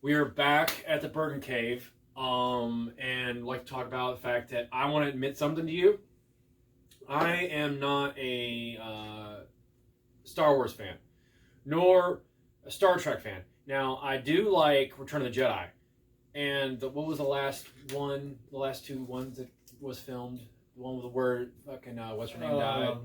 We are back at the Burton Cave, and like to talk about the fact that I want to admit something to you. I am not a Star Wars fan, nor a Star Trek fan. Now, I do like Return of the Jedi, and what was the last one? The last two ones that was filmed. The one with the word fucking what's her name died.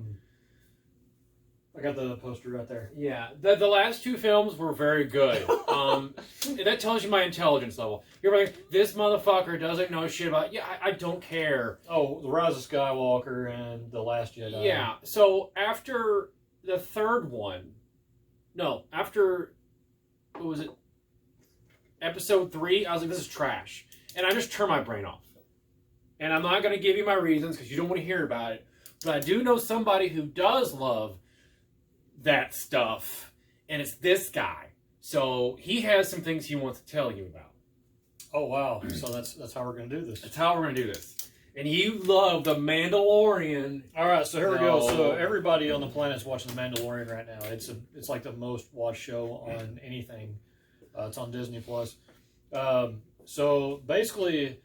I got the poster right there. Yeah, the last two films were very good. That tells you my intelligence level. You're like, this motherfucker doesn't know shit about... Yeah, I don't care. Oh, The Rise of Skywalker and The Last Jedi. Yeah, so after the third one... No, after... What was it? Episode 3, I was like, this is trash. And I just turned my brain off. And I'm not going to give you my reasons because you don't want to hear about it. But I do know somebody who does love that stuff, and it's this guy. So he has some things he wants to tell you about. Oh wow! So that's how we're gonna do this. That's how we're gonna do this. And you love the Mandalorian. All right, so here we go. So everybody on the planet's watching the Mandalorian right now. It's like the most watched show on anything. It's on Disney Plus. So basically,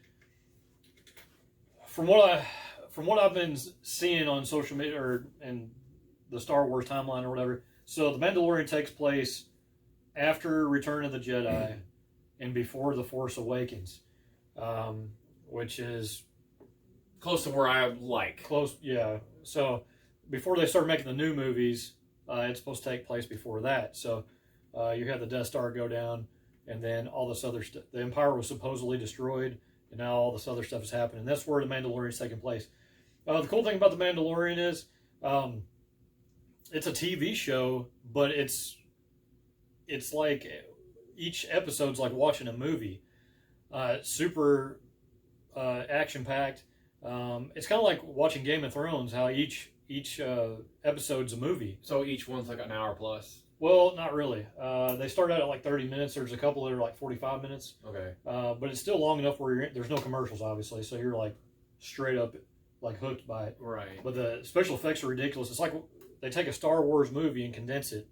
from what I've been seeing on social media and the Star Wars timeline or whatever. So the Mandalorian takes place after Return of the Jedi and before The Force Awakens, which is close to where I like. Close, yeah. So before they start making the new movies, it's supposed to take place before that. So you had the Death Star go down, and then all this other stuff. The Empire was supposedly destroyed, and now all this other stuff is happening. And that's where the Mandalorian is taking place. The cool thing about the Mandalorian is it's a TV show, but it's like each episode's like watching a movie. Super action-packed. It's kind of like watching Game of Thrones, how each episode's a movie. So each one's like an hour plus? Well, not really. They start out at like 30 minutes. There's a couple that are like 45 minutes. Okay. But it's still long enough where there's no commercials, obviously, so you're like straight up like hooked by it. Right. But the special effects are ridiculous. It's like they take a Star Wars movie and condense it,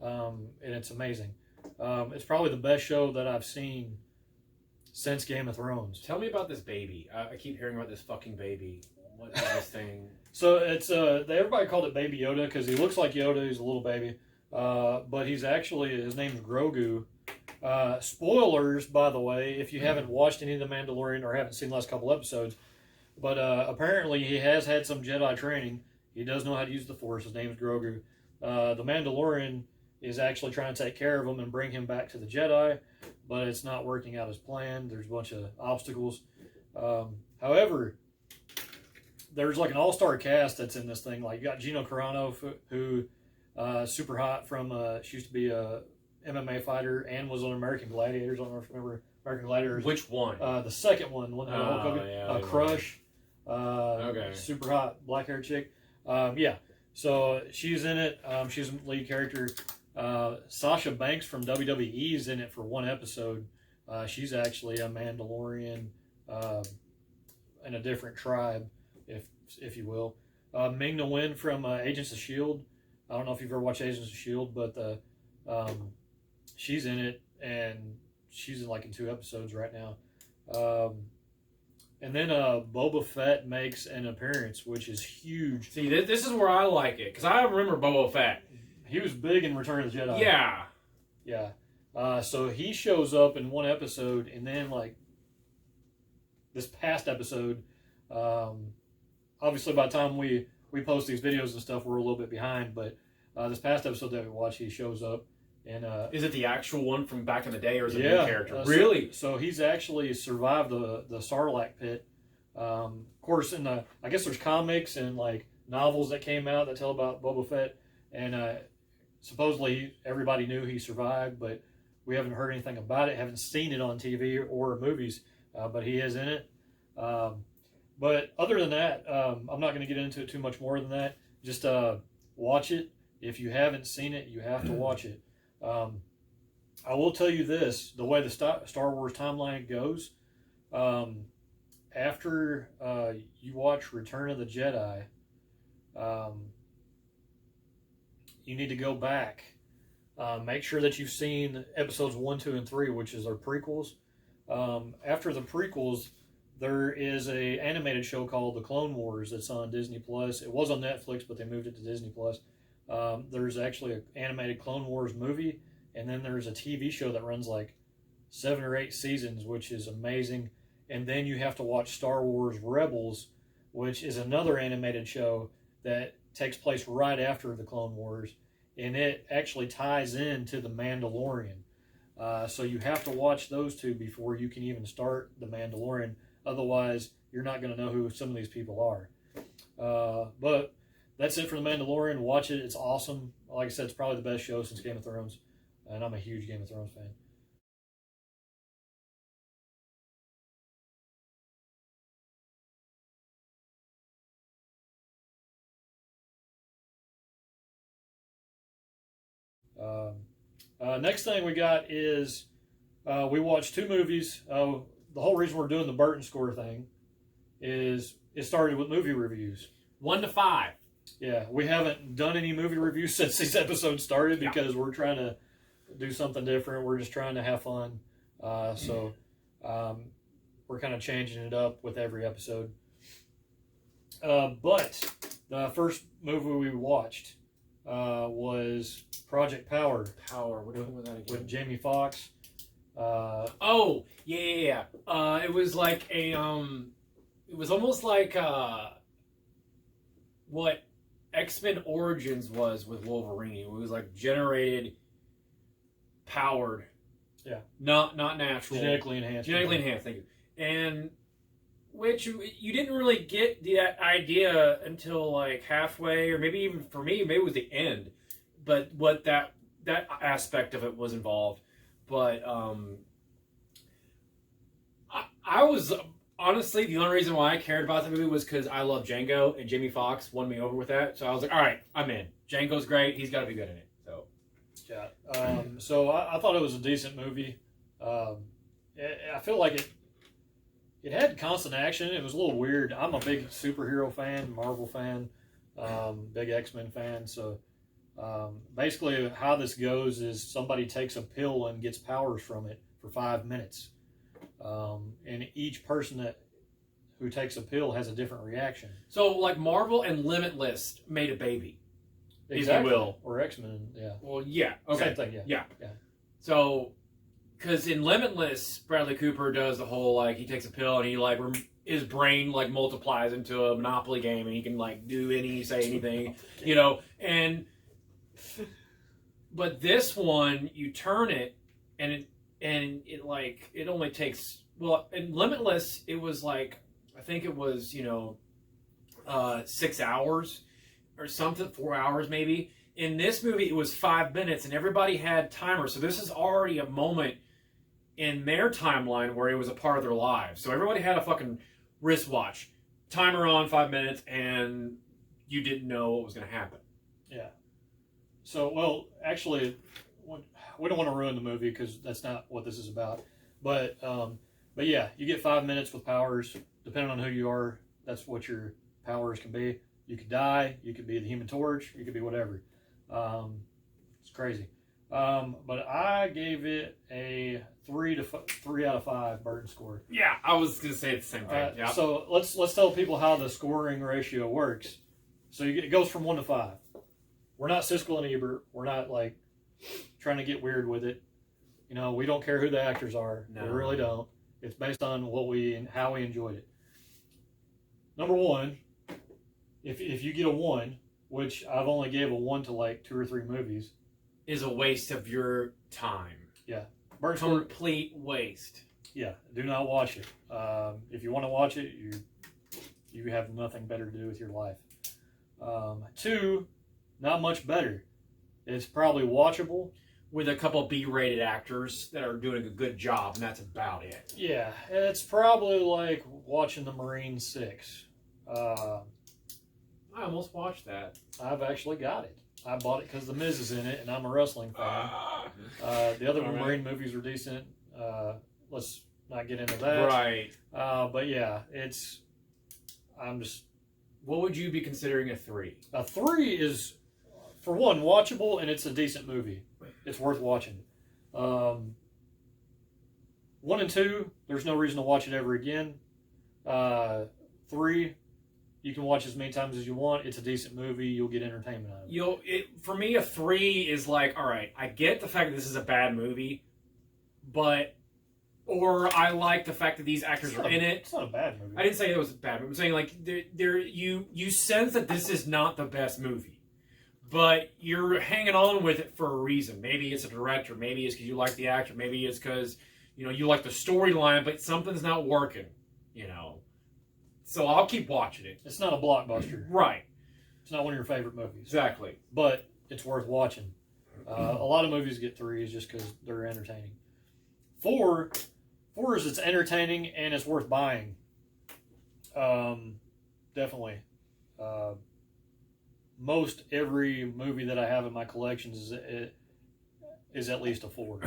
and it's amazing. It's probably the best show that I've seen since Game of Thrones. Tell me about this baby. I keep hearing about this fucking baby. What is this thing? So it's everybody called it Baby Yoda because he looks like Yoda. He's a little baby, but he's actually, his name's Grogu. Spoilers, by the way, if you haven't watched any of the Mandalorian or haven't seen the last couple episodes. But apparently he has had some Jedi training. He does know how to use the Force. His name's Grogu. The Mandalorian is actually trying to take care of him and bring him back to the Jedi, but it's not working out as planned. There's a bunch of obstacles. However, there's like an all-star cast that's in this thing. Like you got Gina Carano, who super hot from, she used to be a MMA fighter and was on American Gladiators. I don't know if you remember American Gladiators. Which one? The second one. Hulk Hogan. Crush. Okay. Super hot black-haired chick. Yeah. So she's in it. She's a lead character. Sasha Banks from WWE in it for one episode. She's actually a Mandalorian in a different tribe, if you will. Ming-Na Wen from Agents of S.H.I.E.L.D. I don't know if you've ever watched Agents of S.H.I.E.L.D., but she's in it, and she's in 2 episodes right now. And then Boba Fett makes an appearance, which is huge. See, this is where I like it, because I remember Boba Fett. He was big in Return of the Jedi. Yeah. Yeah. So he shows up in one episode, and then, this past episode, obviously by the time we post these videos and stuff, we're a little bit behind, but this past episode that we watched, he shows up. And is it the actual one from back in the day, or is it a new character? Really? So he's actually survived the Sarlacc pit. Of course, I guess there's comics and novels that came out that tell about Boba Fett, and supposedly everybody knew he survived, but we haven't heard anything about it, haven't seen it on TV or movies, but he is in it. But other than that, I'm not going to get into it too much more than that. Just watch it. If you haven't seen it, you have to watch it. I will tell you this, the way the Star Wars timeline goes, after you watch Return of the Jedi, you need to go back Make sure that you've seen episodes 1, 2, and 3, which is our prequels. After the prequels, there is a animated show called The Clone Wars that's on Disney Plus. It was on Netflix, but they moved it to Disney Plus. There's actually an animated Clone Wars movie, and then there's a TV show that runs like 7 or 8 seasons, which is amazing. And then you have to watch Star Wars Rebels, which is another animated show that takes place right after the Clone Wars, and it actually ties into the Mandalorian. So you have to watch those two before you can even start the Mandalorian. Otherwise, you're not going to know who some of these people are. But that's it for the Mandalorian. Watch it. It's awesome. Like I said, it's probably the best show since Game of Thrones, and I'm a huge Game of Thrones fan. Next thing we got is we watched 2 movies. The whole reason we're doing the Burton score thing is it started with movie reviews. 1 to 5. Yeah, we haven't done any movie reviews since these episodes started because we're trying to do something different. We're just trying to have fun. So we're kind of changing it up with every episode. But the first movie we watched was Project Power. Which one was that again? With Jamie Foxx. Oh, yeah. It was like a, it was almost like what X-Men Origins was with Wolverine. It was like generated, powered. Yeah. Not natural. Genetically enhanced. Genetically enhanced, thank you. And which you didn't really get that idea until like halfway, or maybe even for me, maybe it was the end. But what that aspect of it was involved. But I was honestly, the only reason why I cared about the movie was because I love Django, and Jamie Foxx won me over with that. So I was like, all right, I'm in. Django's great. He's got to be good in it. So yeah. So I thought it was a decent movie. I feel like it had constant action. It was a little weird. I'm a big superhero fan, Marvel fan, big X-Men fan. So basically how this goes is somebody takes a pill and gets powers from it for 5 minutes. And each person who takes a pill has a different reaction. So like Marvel and Limitless made a baby. Exactly. If you will. Or X-Men, yeah. Well, yeah. Okay. Same thing, yeah. So, because in Limitless, Bradley Cooper does the whole, like, he takes a pill and he, like, his brain, like, multiplies into a Monopoly game and he can, like, say anything, you know, but this one, you turn it and it like, it only takes, well, in Limitless, it was like, I think it was, 6 hours or something, 4 hours maybe. In this movie, it was 5 minutes, and everybody had timers. So this is already a moment in their timeline where it was a part of their lives. So everybody had a fucking wristwatch, timer on 5 minutes, and you didn't know what was going to happen. Yeah. So, well, actually, we don't want to ruin the movie because that's not what this is about. But yeah, you get 5 minutes with powers. Depending on who you are, that's what your powers can be. You could die. You could be the Human Torch. You could be whatever. It's crazy. But I gave it a 3 out of 5 Burton score. Yeah, I was gonna say the same thing. Yeah. So let's tell people how the scoring ratio works. So it goes from 1 to 5. We're not Siskel and Ebert. We're not like trying to get weird with it. We don't care who the actors are. No. We really don't. It's based on how we enjoyed it. Number 1, if you get a 1. Which I've only gave a 1 to like 2 or 3 movies, is a waste of your time. Yeah. Complete waste. Yeah. Do not watch it. If you want to watch it, you have nothing better to do with your life. 2, not much better. It's probably watchable. With a couple B-rated actors that are doing a good job, and that's about it. Yeah. It's probably like watching The Marine 6. I almost watched that. I've actually got it. I bought it because The Miz is in it, and I'm a wrestling fan. The other Marine movies are decent. Let's not get into that. Right. But yeah, What would you be considering a 3? A 3 is, for one, watchable, and it's a decent movie. It's worth watching. 1 and 2, there's no reason to watch it ever again. 3, you can watch as many times as you want. It's a decent movie. You'll get entertainment out of it. For me, a 3 is like, all right, I get the fact that this is a bad movie, or I like the fact that these actors are in it. It's not a bad movie. I didn't say it was a bad movie. I'm saying like you sense that this is not the best movie, but you're hanging on with it for a reason. Maybe it's a director. Maybe it's because you like the actor. Maybe it's because you like the storyline, but something's not working. So I'll keep watching it. It's not a blockbuster. Right. It's not one of your favorite movies. Exactly. But it's worth watching. A lot of movies get 3s just because they're entertaining. 4 is it's entertaining and it's worth buying. Definitely. Most every movie that I have in my collections is at least a 4.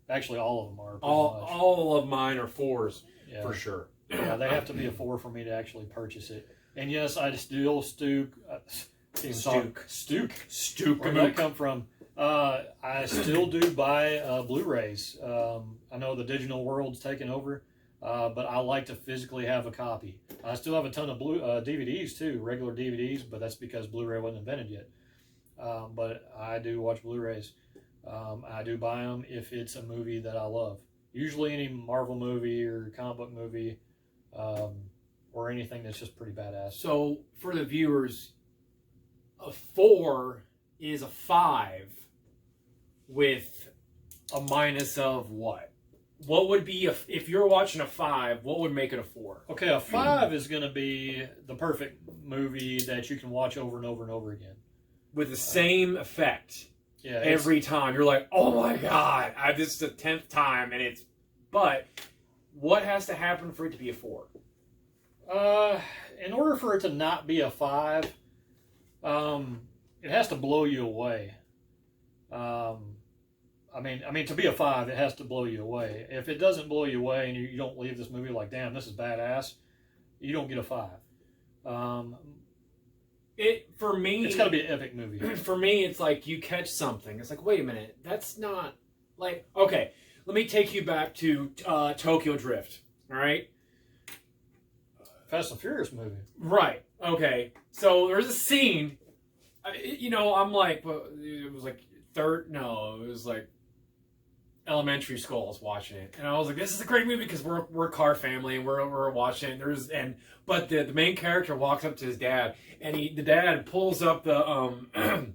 Actually, all of them are. All of mine are 4s, for sure. Yeah, they have to be a 4 for me to actually purchase it. And yes, I still stook. Where did that come from? I still do buy Blu-rays. I know the digital world's taken over, but I like to physically have a copy. I still have a ton of DVDs too, regular DVDs, but that's because Blu-ray wasn't invented yet. But I do watch Blu-rays. I do buy them if it's a movie that I love. Usually any Marvel movie or comic book movie, or anything that's just pretty badass. So for the viewers, a 4 is a 5 with a minus of what? What would be, if you're watching a 5, what would make it a 4? Okay, a 5 is going to be the perfect movie that you can watch over and over and over again. With the same effect. Yeah, every time. You're like, oh my God, this is the 10th time, and but what has to happen for it to be a 4? In order for it to not be a 5, it has to blow you away. I mean, to be a 5, it has to blow you away. If it doesn't blow you away and you don't leave this movie like, damn, this is badass, you don't get a 5. For me, it's got to be an epic movie. For me, it's like you catch something. It's like, wait a minute, that's not like, okay, let me take you back to Tokyo Drift. All right, Fast and Furious movie. Right. Okay. So there's a scene. I'm like, well, it was like it was like elementary school. I was watching it, and I was like, this is a great movie because we're a car family and we're watching it. But the main character walks up to his dad, and the dad pulls up the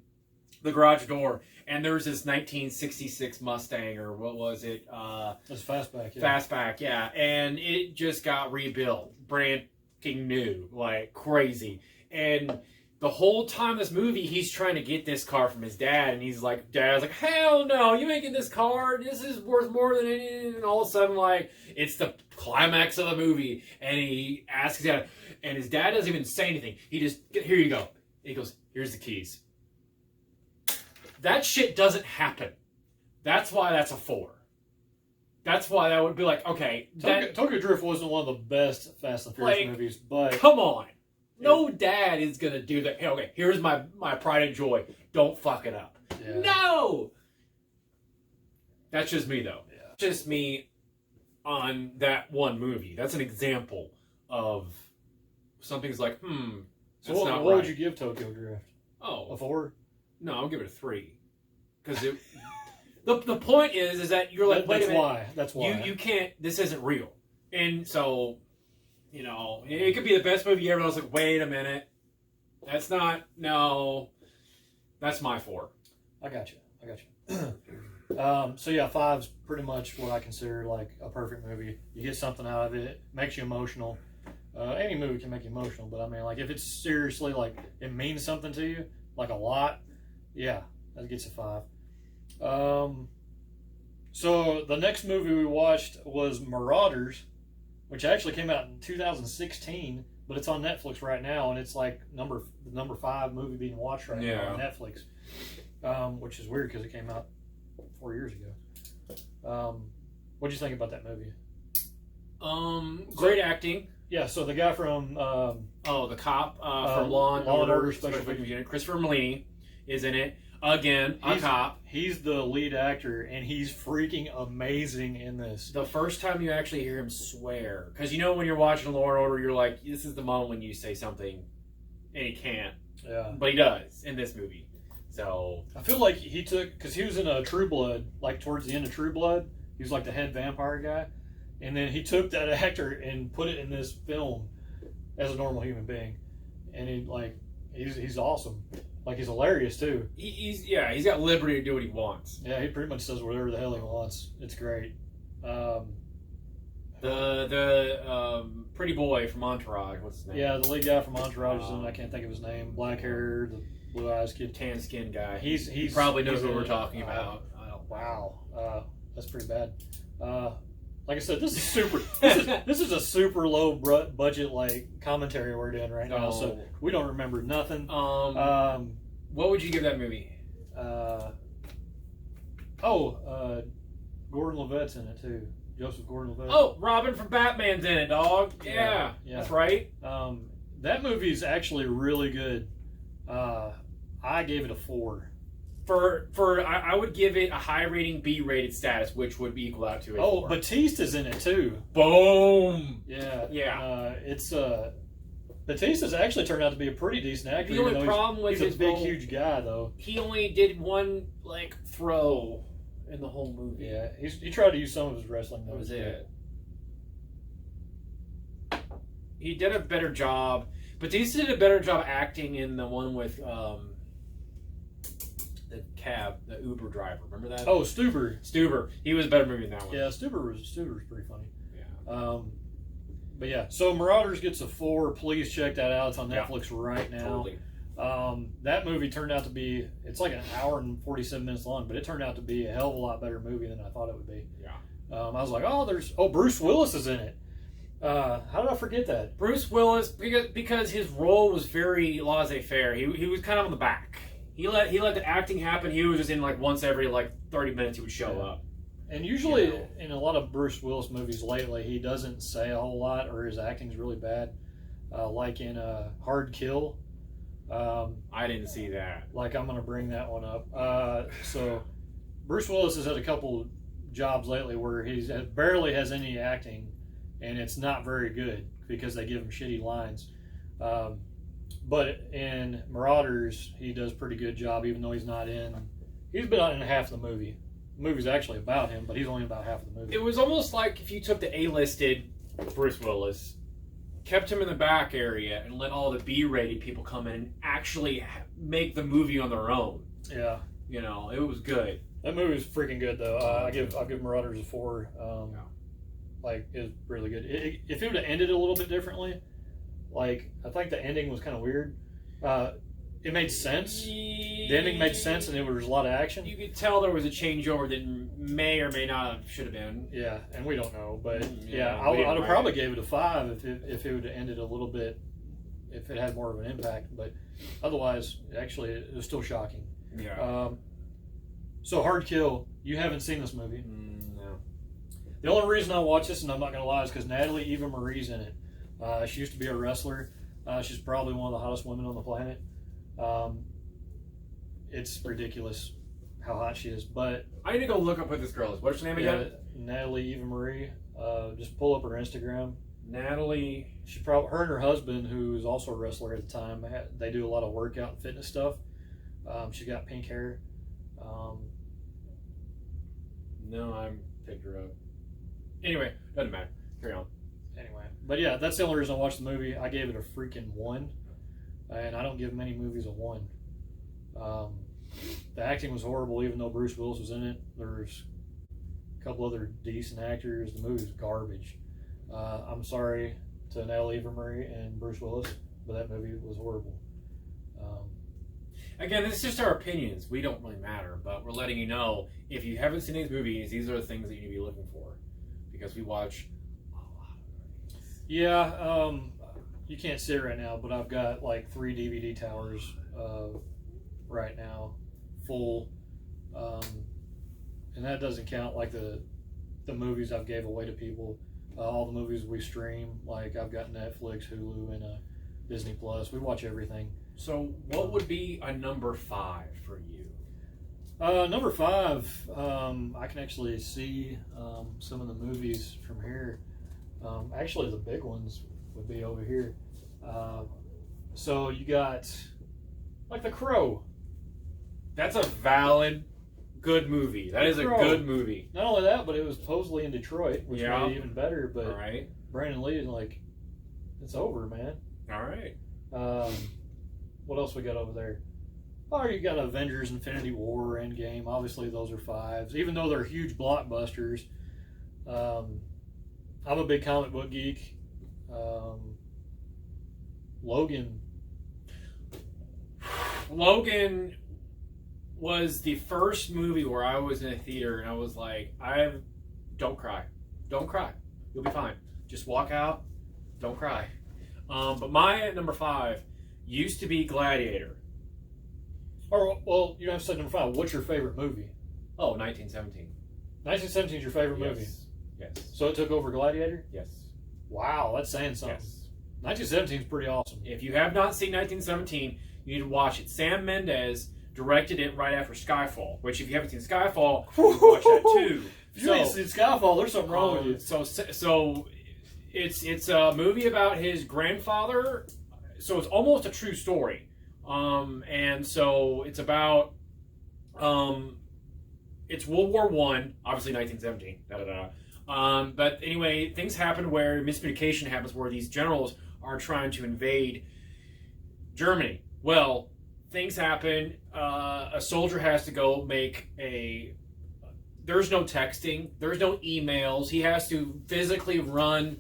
the garage door, and there's this 1966 Mustang, or what was it? That's Fastback. Yeah. Fastback, yeah, and it just got rebuilt, brand new, like crazy. And the whole time this movie, he's trying to get this car from his dad, and Dad's like, hell no, you ain't getting this car. This is worth more than anything. And all of a sudden, like, it's the climax of the movie, and he asks his dad, and his dad doesn't even say anything. He just, here you go. He goes, here's the keys. That shit doesn't happen. That's why that's a 4. That's why that would be like, okay. Tokyo Drift wasn't one of the best Fast and Furious movies, but... Come on. No dad is going to do that. Hey, okay, here's my pride and joy. Don't fuck it up. Yeah. No! That's just me, though. Yeah. Just me on that one movie. That's an example of something's like, So what would you give Tokyo Drift? Oh. A 4? No, I'll give it a 3. Because the point is that you're like, wait a minute. That's why. You can't, this isn't real. And so... it could be the best movie ever. And I was like, wait a minute. That's not, no. That's my 4. I got you. So yeah, 5's pretty much what I consider like a perfect movie. You get something out of it, makes you emotional. Any movie can make you emotional, but I mean, like, if it's seriously, like, it means something to you, like a lot, yeah, that gets a 5. So the next movie we watched was Marauders, which actually came out in 2016, but it's on Netflix right now, and it's like number 5 movie being watched right now on Netflix, which is weird because it came out 4 years ago. What'd you think about that movie? Great acting. Yeah, so the guy from the cop from Law and Order Special Victims Unit, Christopher Melini, is in it. Again, a cop. He's the lead actor, and he's freaking amazing in this. The first time you actually hear him swear, because you know when you're watching Law and Order, you're like, this is the moment when you say something, and he can't. Yeah. But he does in this movie. So I feel like he took, because he was in a True Blood, like towards the end of True Blood, he was like the head vampire guy, and then he took that actor and put it in this film as a normal human being, and he's awesome. Like, he's hilarious too. He's got liberty to do what he wants. Yeah, he pretty much does whatever the hell he wants. It's great. The pretty boy from Entourage, what's his name? Yeah, the lead guy from Entourage, I can't think of his name. Black hair, the blue eyes kid, tan skin guy. He probably knows what we're talking about. Wow, that's pretty bad. Like I said, this is super. This is a super low budget like commentary we're doing right now, so we don't remember nothing. What would you give that movie? Gordon Levitt's in it too. Joseph Gordon-Levitt. Oh, Robin from Batman's in it, dog. Yeah, that's right. That movie's actually really good. I gave it a 4. I would give it a high rating, B-rated status, which would be equal out to a 4. Batista's in it too. Boom. Yeah. Batista's actually turned out to be a pretty decent actor. The only problem with he's a big, huge guy though. He only did one throw in the whole movie. Yeah, he tried to use some of his wrestling. That was it. He did a better job. Batista did a better job acting in the one with the Uber driver. Remember that? Oh, Stuber. He was a better movie in that one. Yeah, Stuber was pretty funny. Yeah. But yeah, so Marauders gets a 4. Please check that out. It's on Netflix right now. Totally. That movie turned out to be, it's like an hour and 47 minutes long, but it turned out to be a hell of a lot better movie than I thought it would be. Yeah. I was like, Bruce Willis is in it. How did I forget that? Bruce Willis, because his role was very laissez-faire. He was kind of on the back. He let the acting happen. He was just in once every 30 minutes he would show up. And usually in a lot of Bruce Willis movies lately, he doesn't say a whole lot, or his acting's really bad. Like in Hard Kill. I didn't see that. I'm going to bring that one up. So Bruce Willis has had a couple jobs lately where he barely has any acting, and it's not very good because they give him shitty lines. But in Marauders, he does a pretty good job, even though he's been out in half the movie. The movie's actually about him, but he's only about half of the movie. It was almost like if you took the A-listed Bruce Willis, kept him in the back area, and let all the B-rated people come in and actually make the movie on their own. Yeah. It was good. That movie was freaking good, though. I'll give Marauders a 4. It was really good. If it would have ended a little bit differently, I think the ending was kind of weird. It made sense. The ending made sense, and there was a lot of action. You could tell there was a changeover that may or may not have should have been. Yeah, and we don't know, but I would have probably gave it a 5 if it would have ended a little bit, if it had more of an impact. But otherwise, actually, it was still shocking. Yeah. So Hard Kill, you haven't seen this movie? No. The only reason I watch this, and I'm not going to lie, is because Natalie Eva Marie's in it. She used to be a wrestler. She's probably one of the hottest women on the planet. It's ridiculous how hot she is. But I need to go look up who this girl is. What's her name again? Natalie Eva Marie. Just pull up her Instagram. Natalie. Her and her husband, who is also a wrestler at the time, they do a lot of workout and fitness stuff. She's got pink hair. No, I picked her up. Anyway, doesn't matter. Carry on. Anyway, but yeah, that's the only reason I watched the movie. I gave it a freaking 1, and I don't give many movies a 1. The acting was horrible, even though Bruce Willis was in it. There's a couple other decent actors. The movie was garbage. I'm sorry to Natalie Eva Marie and Bruce Willis, but that movie was horrible. Again, this is just our opinions. We don't really matter, but we're letting you know, if you haven't seen these movies, these are the things that you need to be looking for. Because we watch a lot of movies. Yeah, you can't see it right now, but I've got 3 DVD towers right now, full. And that doesn't count the movies I've gave away to people. All the movies we stream, I've got Netflix, Hulu, and Disney Plus. We watch everything. So what would be a number 5 for you? Number 5, I can actually see some of the movies from here. Actually, the big ones would be over here. So you got like The Crow. That's a valid, good movie. That is a good movie. Not only that, but it was supposedly in Detroit, which Yeah. made it even better. But All right. Brandon Lee is like, it's over, man. All right. What else we got over there? Oh, you got Avengers, Infinity War, Endgame. Obviously, those are 5s, even though they're huge blockbusters. I'm a big comic book geek. Logan. Logan was the first movie where I was in a theater and I was like, don't cry. Don't cry. You'll be fine. Just walk out. Don't cry. But my number 5 used to be Gladiator. Or, well, you don't have to say number 5. What's your favorite movie? Oh, 1917. 1917 is your favorite movie? Yes. So it took over Gladiator? Yes. Wow, that's saying something. Yes. 1917 is pretty awesome. If you have not seen 1917, you need to watch it. Sam Mendes directed it right after Skyfall, which if you haven't seen Skyfall, you can watch that too. If you ain't seen Skyfall, there's something wrong with you. So it's a movie about his grandfather. So it's almost a true story. And so it's about it's World War I, obviously 1917. But anyway, things happen where miscommunication happens where these generals are trying to invade Germany. Well, things happen. A soldier has to go make a... There's no texting. There's no emails. He has to physically run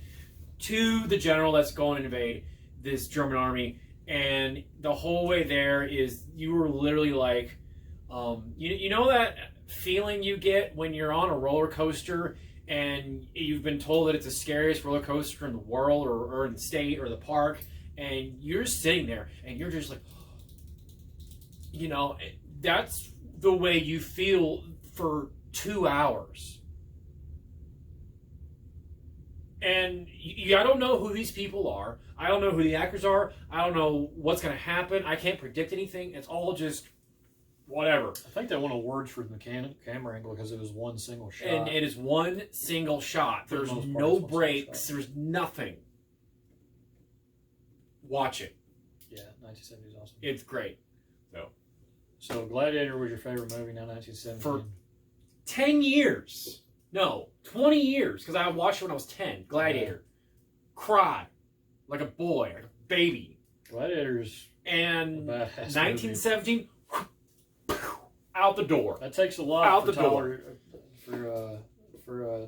to the general that's going to invade this German army. And the whole way there is you were literally like... you know that feeling you get when you're on a roller coaster and you've been told that it's the scariest roller coaster in the world or in the state or the park, and you're sitting there and you're just like, that's the way you feel for 2 hours. And I don't know who these people are. I don't know who the actors are. I don't know what's going to happen. I can't predict anything. It's all just whatever. I think they won awards for the camera angle because it was one single shot. And it is one single shot. There's no breaks. There's nothing. Watch it. Yeah, 1970 is awesome. It's great. So Gladiator was your favorite movie, now 1917. For 10 years. No, 20 years. Because I watched it when I was 10. Gladiator. Yeah. Cry. Like a boy. Like a baby. Gladiator's and 1917... out the door. That takes a lot out for the Tyler, door for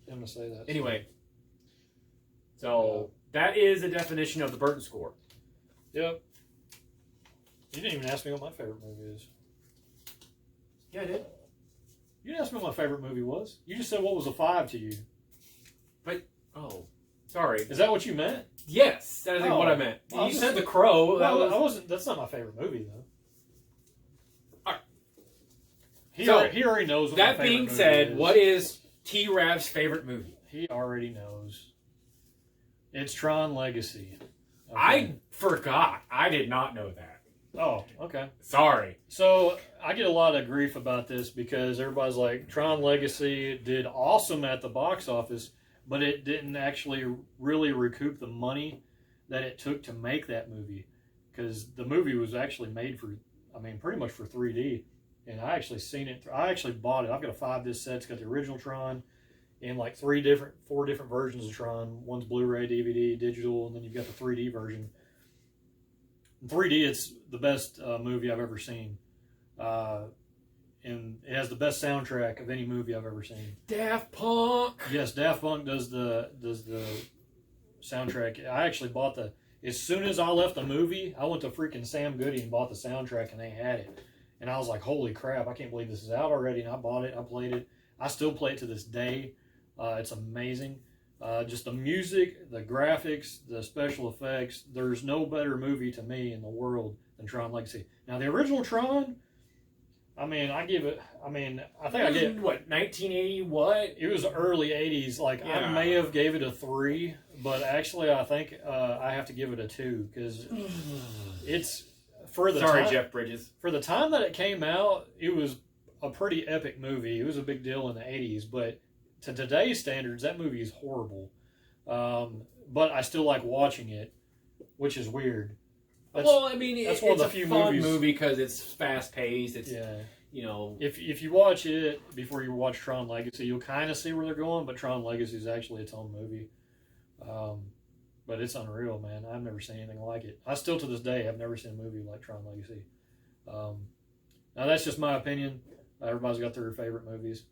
him to say that. Anyway, so that is the definition of the Burton score. Yep. You didn't even ask me what my favorite movie is. Yeah, I did. You didn't ask me what my favorite movie was. You just said what was a 5 to you. But sorry. Is that what you meant? Yes, that is what I meant. Well, you said The Crow. Well, I wasn't. That's not my favorite movie though. He already knows what that my favorite being said, is. What is T-Rav's favorite movie? He already knows. It's Tron Legacy. Okay. I forgot. I did not know that. Oh, okay. Sorry. So I get a lot of grief about this because everybody's like, Tron Legacy did awesome at the box office, but it didn't actually really recoup the money that it took to make that movie. Because the movie was actually made for, pretty much for 3D. And I actually seen it. I actually bought it. I've got a 5-disc set. It's got the original Tron and like 4 different versions of Tron. One's Blu-ray, DVD, digital, and then you've got the 3D version. In 3D, it's the best movie I've ever seen. And it has the best soundtrack of any movie I've ever seen. Daft Punk. Yes, Daft Punk does the soundtrack. I actually bought as soon as I left the movie, I went to freaking Sam Goody and bought the soundtrack, and they had it. And I was like, holy crap, I can't believe this is out already. And I bought it. I played it. I still play it to this day. It's amazing. Just the music, the graphics, the special effects. There's no better movie to me in the world than Tron Legacy. Now, the original Tron, I give it, I think I get... What, 1980 what? It was early 80s. I may have gave it a 3, but actually I think I have to give it a 2 because it's... Sorry, Jeff Bridges. For the time that it came out, it was a pretty epic movie. It was a big deal in the 80s, but to today's standards, that movie is horrible. But I still like watching it, which is weird. Well, I mean, that's it's one of the a few fun movies. movie because it's fast paced. It's Yeah. you know, If you watch it before you watch Tron Legacy, you'll kind of see where they're going. But Tron Legacy is actually its own movie. But it's unreal, man. I've never seen anything like it. I still to this day have never seen a movie like Tron Legacy. Now that's just my opinion. Everybody's got their favorite movies.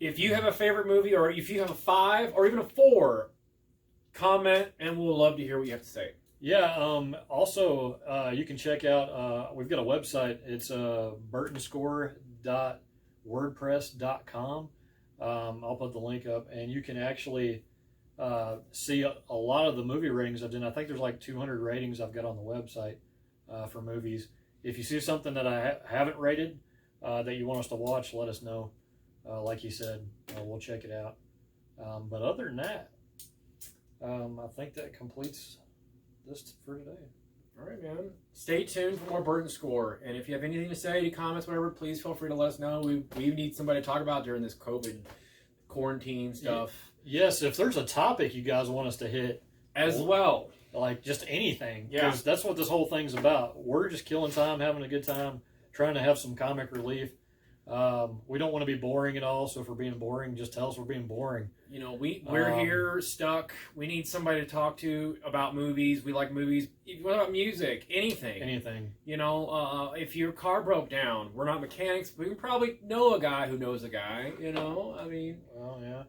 if you have a favorite movie, or if you have a 5 or even a 4, comment, and we'll love to hear what you have to say. Yeah. Also, you can check out. We've got a website. It's BURTONSCORE.wordpress.com. I'll put the link up, and you can actually see a lot of the movie ratings I've done. I think there's like 200 ratings I've got on the website for movies. If you see something that I haven't rated that you want us to watch, let us know. Like you said, we'll check it out. But other than that, I think that completes this for today. All right, man. Stay tuned for more Burton Score. And if you have anything to say, any comments, whatever, please feel free to let us know. We need somebody to talk about during this COVID quarantine stuff. Yes, if there's a topic you guys want us to hit as well. Like just anything. Yeah. Because that's what this whole thing's about. We're just killing time, having a good time, trying to have some comic relief. We don't want to be boring at all, so if we're being boring, just tell us we're being boring. You know, we're here stuck. We need somebody to talk to about movies. We like movies. What about music? Anything. Anything. You know, if your car broke down, we're not mechanics. We can probably know a guy who knows a guy. You know, I mean. Oh yeah.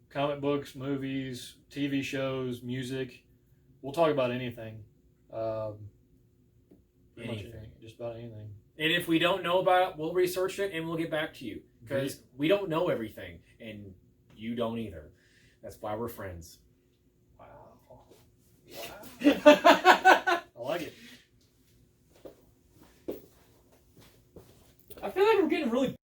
Comic books, movies, TV shows, music. We'll talk about anything. Anything. Just about anything. And if we don't know about it, we'll research it and we'll get back to you. Because we don't know everything. And you don't either. That's why we're friends. Wow. I like it. I feel like we're getting really